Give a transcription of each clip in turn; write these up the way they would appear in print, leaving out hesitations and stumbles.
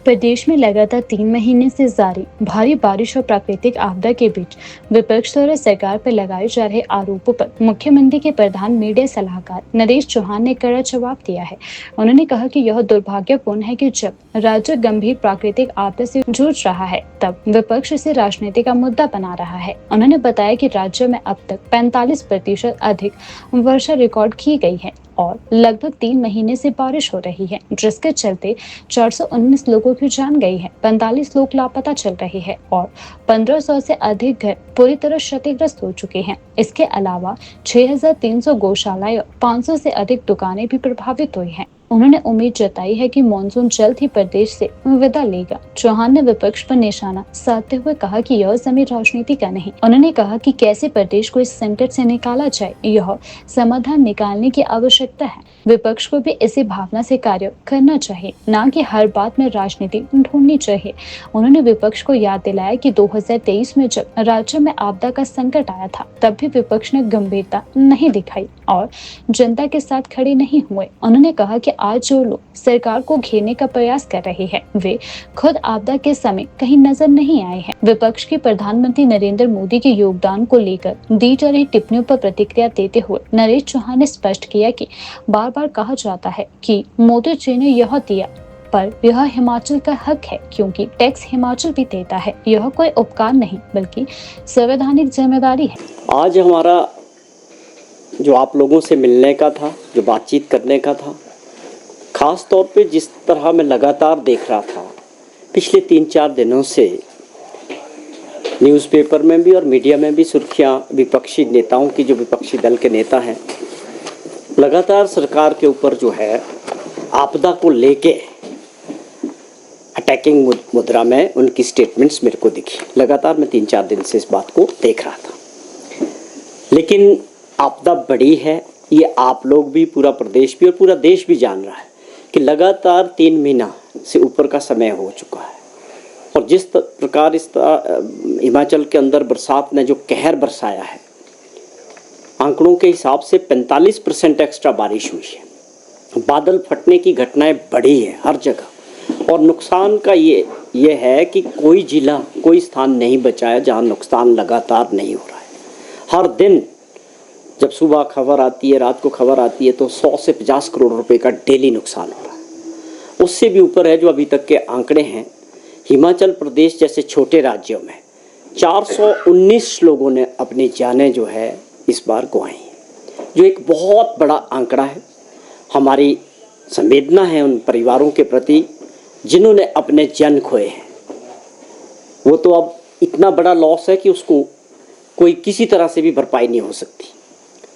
प्रदेश में लगातार 3 महीने से जारी भारी बारिश और प्राकृतिक आपदा के बीच विपक्ष द्वारा सरकार पर लगाए जा रहे आरोपों पर मुख्यमंत्री के प्रधान मीडिया सलाहकार नरेश चौहान ने कड़ा जवाब दिया है। उन्होंने कहा कि यह दुर्भाग्यपूर्ण है कि जब राज्य गंभीर प्राकृतिक आपदा से जूझ रहा है तब विपक्ष इसे राजनीति का मुद्दा बना रहा है। उन्होंने बताया कि राज्य में अब तक 45% अधिक वर्षा रिकॉर्ड की गई है और लगभग 3 महीने से बारिश हो रही है, जिसके चलते 419 लोगों की जान गई है, 45 लोग लापता चल रहे हैं और 1500 से अधिक घर पूरी तरह क्षतिग्रस्त हो चुके हैं। इसके अलावा 6300 गौशालाएं और 500 से अधिक दुकानें भी प्रभावित हुई हैं। उन्होंने उम्मीद जताई है कि मानसून जल्द ही प्रदेश से विदा लेगा। चौहान ने विपक्ष पर निशाना साधते हुए कहा कि यह समय राजनीति का नहीं। उन्होंने कहा कि कैसे प्रदेश को इस संकट से निकाला जाए, यह समाधान निकालने की आवश्यकता है। विपक्ष को भी इसी भावना से कार्य करना चाहिए, न कि हर बात में राजनीति ढूंढनी चाहिए। उन्होंने विपक्ष को याद दिलाया कि 2023 में जब राज्य में आपदा का संकट आया था, तब भी विपक्ष ने गंभीरता नहीं दिखाई और जनता के साथ खड़े नहीं हुए। उन्होंने कहा कि आज जो लोग सरकार को घेरने का प्रयास कर रहे हैं, वे खुद आपदा के समय कहीं नजर नहीं आए हैं। विपक्ष के प्रधानमंत्री नरेंद्र मोदी के योगदान को लेकर दी जा रही टिप्पणियों पर प्रतिक्रिया देते हुए नरेश चौहान ने स्पष्ट किया कि बार बार कहा जाता है कि मोदी जी ने यह दिया, पर यह हिमाचल का हक है क्योंकि टैक्स हिमाचल भी देता है। यह कोई उपकार नहीं बल्कि संवैधानिक जिम्मेदारी है। आज हमारा जो आप लोगों से मिलने का था, जो बातचीत करने का था, खास तौर पे जिस तरह मैं लगातार देख रहा था पिछले 3-4 दिनों से न्यूज़पेपर में भी और मीडिया में भी सुर्खियां विपक्षी नेताओं की, जो विपक्षी दल के नेता हैं, लगातार सरकार के ऊपर जो है आपदा को लेके अटैकिंग मुद्रा में उनकी स्टेटमेंट्स मेरे को दिखी। लगातार मैं 3-4 दिन से इस बात को देख रहा था। लेकिन आपदा बड़ी है, ये आप लोग भी, पूरा प्रदेश भी और पूरा देश भी जान रहा है कि लगातार 3 महीना से ऊपर का समय हो चुका है और जिस प्रकार इस हिमाचल के अंदर बरसात ने जो कहर बरसाया है, आंकड़ों के हिसाब से 45% एक्स्ट्रा बारिश हुई है। बादल फटने की घटनाएं बढ़ी है हर जगह और नुकसान का ये है कि कोई जिला, कोई स्थान नहीं बचा है जहां नुकसान लगातार नहीं हो रहा है। हर दिन जब सुबह खबर आती है, रात को खबर आती है, तो 100 से 50 करोड़ रुपए का डेली नुकसान हो रहा है। उससे भी ऊपर है जो अभी तक के आंकड़े हैं। हिमाचल प्रदेश जैसे छोटे राज्यों में 419 लोगों ने अपनी जानें जो है इस बार गंवाई, जो एक बहुत बड़ा आंकड़ा है। हमारी संवेदना है उन परिवारों के प्रति जिन्होंने अपने जन खोए हैं। वो तो अब इतना बड़ा लॉस है कि उसको कोई किसी तरह से भी भरपाई नहीं हो सकती,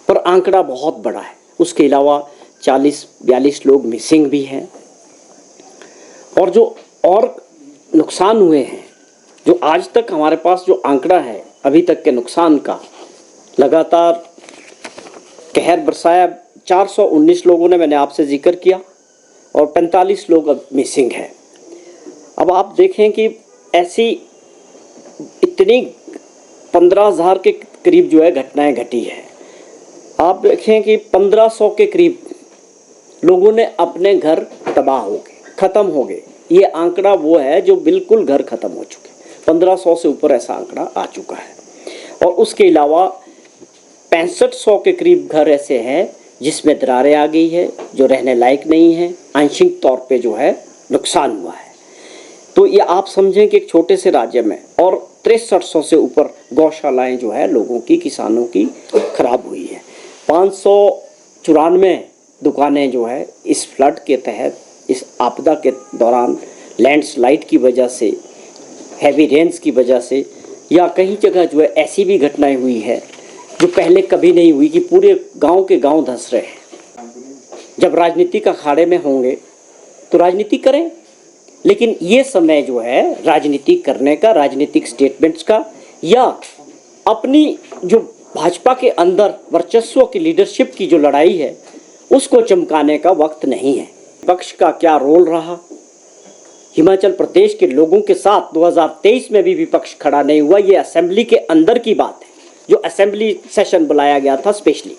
पर आंकड़ा बहुत बड़ा है। उसके अलावा 40-42 लोग मिसिंग भी हैं और जो और नुकसान हुए हैं, जो आज तक हमारे पास जो आंकड़ा है अभी तक के नुकसान का, लगातार कहर बरसाया। 419 लोगों ने, मैंने आपसे जिक्र किया, और 45 लोग अब मिसिंग हैं। अब आप देखें कि ऐसी इतनी 15,000 के करीब जो है घटनाएं घटी है। आप देखें कि 1500 के करीब लोगों ने अपने घर तबाह हो गए, ख़त्म हो गए। ये आंकड़ा वो है जो बिल्कुल घर ख़त्म हो चुके। 1500 से ऊपर ऐसा आंकड़ा आ चुका है। और उसके अलावा 6500 के करीब घर ऐसे हैं जिसमें दरारें आ गई है, जो रहने लायक नहीं है, आंशिक तौर पे जो है नुकसान हुआ है। तो ये आप समझें कि एक छोटे से राज्य में और 6300 से ऊपर गौशालाएं जो है लोगों की, किसानों की खराब हुई है। 594 दुकानें जो है इस फ्लड के तहत, इस आपदा के दौरान लैंडस्लाइड की वजह से, हैवी रेन्स की वजह से, या कहीं जगह जो है ऐसी भी घटनाएं हुई है जो पहले कभी नहीं हुई कि पूरे गांव के गांव धंस रहे हैं। जब राजनीतिक अखाड़े में होंगे तो राजनीति करें, लेकिन ये समय जो है राजनीति करने का, राजनीतिक स्टेटमेंट्स का, या अपनी जो भाजपा के अंदर वर्चस्व की, लीडरशिप की जो लड़ाई है उसको चमकाने का वक्त नहीं है। विपक्ष का क्या रोल रहा हिमाचल प्रदेश के लोगों के साथ? 2023 में भी विपक्ष खड़ा नहीं हुआ। ये असेंबली के अंदर की बात है, जो असेंबली सेशन बुलाया गया था स्पेशली।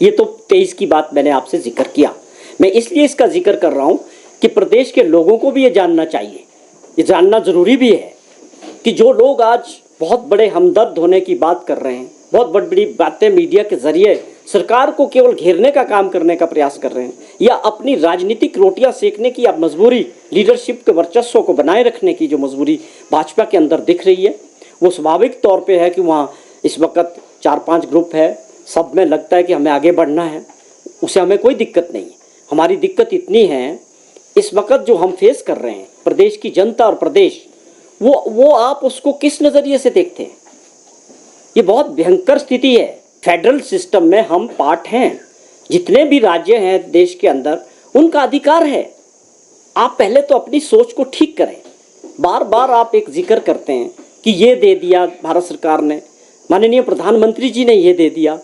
ये तो 23 की बात मैंने आपसे जिक्र किया। मैं इसलिए इसका जिक्र कर रहा हूँ कि प्रदेश के लोगों को भी ये जानना चाहिए, ये जानना जरूरी भी है कि जो लोग आज बहुत बड़े हमदर्द होने की बात कर रहे हैं, बहुत बड़ी बड़ी बातें मीडिया के जरिए सरकार को केवल घेरने का काम करने का प्रयास कर रहे हैं, या अपनी राजनीतिक रोटियां सेकने की या मजबूरी, लीडरशिप के वर्चस्व को बनाए रखने की जो मजबूरी भाजपा के अंदर दिख रही है, वो स्वाभाविक तौर पे है कि वहाँ इस वक्त 4-5 ग्रुप है, सब में लगता है कि हमें आगे बढ़ना है, उसे हमें कोई दिक्कत नहीं है। हमारी दिक्कत इतनी है, इस वक्त जो हम फेस कर रहे हैं, प्रदेश की जनता और प्रदेश, वो आप उसको किस नज़रिए से देखते हैं? ये बहुत भयंकर स्थिति है। फेडरल सिस्टम में हम पार्ट हैं, जितने भी राज्य हैं देश के अंदर, उनका अधिकार है। आप पहले तो अपनी सोच को ठीक करें। बार बार आप एक जिक्र करते हैं कि ये दे दिया भारत सरकार ने, माननीय प्रधानमंत्री जी ने ये दे दिया।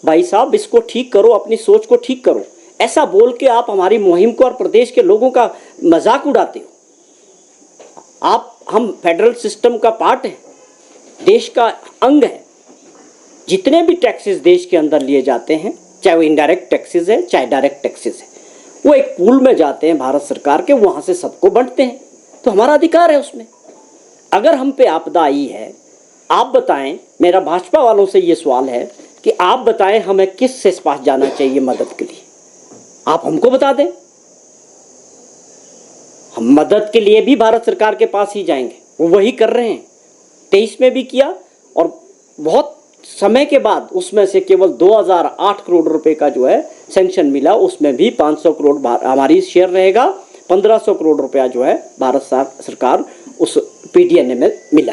भाई साहब, इसको ठीक करो, अपनी सोच को ठीक करो। ऐसा बोल के आप हमारी मुहिम को और प्रदेश के लोगों का मजाक उड़ाते हो। हम फेडरल सिस्टम का पार्ट है, देश का अंग है। जितने भी टैक्सेस देश के अंदर लिए जाते हैं, चाहे वो इनडायरेक्ट टैक्सेस है चाहे डायरेक्ट टैक्सेस है, वो एक पूल में जाते हैं भारत सरकार के, वहाँ से सबको बांटते हैं। तो हमारा अधिकार है उसमें। अगर हम पे आपदा आई है, आप बताएं, मेरा भाजपा वालों से ये सवाल है कि आप बताएं हमें किस से पास जाना चाहिए मदद के लिए, आप हमको बता दें। हम मदद के लिए भी भारत सरकार के पास ही जाएंगे, वो वही कर रहे हैं। 23 में भी किया, और बहुत समय के बाद उसमें से केवल 2008 करोड़ रुपए का जो है सैंक्शन मिला, उसमें भी 500 करोड़ हमारी शेयर रहेगा, 1500 करोड़ रुपया जो है भारत सरकार उस पीडीएनए में मिला।